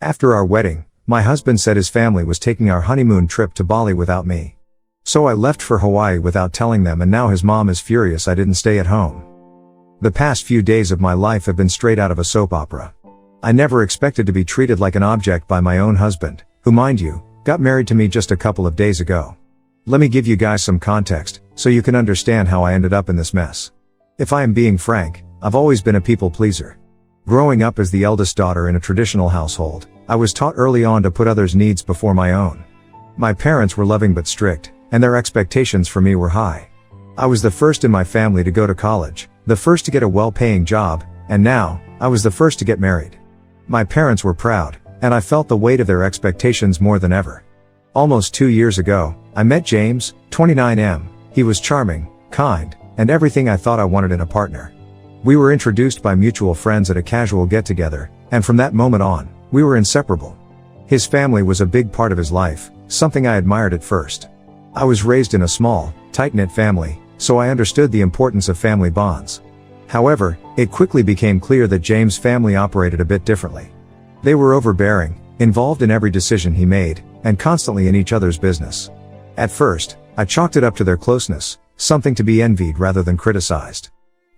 After our wedding, my husband said his family was taking our honeymoon trip to Bali without me. So I left for Hawaii without telling them, and now his mom is furious I didn't stay at home. The past few days of my life have been straight out of a soap opera. I never expected to be treated like an object by my own husband, who, mind you, got married to me just a couple of days ago. Let me give you guys some context, so you can understand how I ended up in this mess. If I am being frank, I've always been a people pleaser. Growing up as the eldest daughter in a traditional household, I was taught early on to put others' needs before my own. My parents were loving but strict, and their expectations for me were high. I was the first in my family to go to college, the first to get a well-paying job, and now, I was the first to get married. My parents were proud, and I felt the weight of their expectations more than ever. Almost 2 years ago, I met James, 29M. He was charming, kind, and everything I thought I wanted in a partner. We were introduced by mutual friends at a casual get-together, and from that moment on, we were inseparable. His family was a big part of his life, something I admired at first. I was raised in a small, tight-knit family, so I understood the importance of family bonds. However, it quickly became clear that James' family operated a bit differently. They were overbearing, involved in every decision he made, and constantly in each other's business. At first, I chalked it up to their closeness, something to be envied rather than criticized.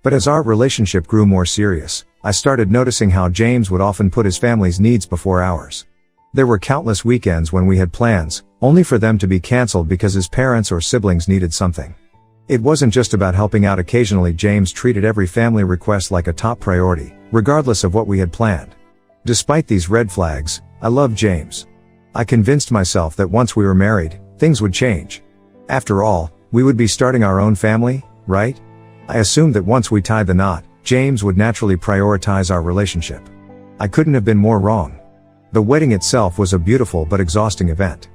But as our relationship grew more serious, I started noticing how James would often put his family's needs before ours. There were countless weekends when we had plans, only for them to be canceled because his parents or siblings needed something. It wasn't just about helping out occasionally. James treated every family request like a top priority, regardless of what we had planned. Despite these red flags, I loved James. I convinced myself that once we were married, things would change. After all, we would be starting our own family, right? I assumed that once we tied the knot, James would naturally prioritize our relationship. I couldn't have been more wrong. The wedding itself was a beautiful but exhausting event.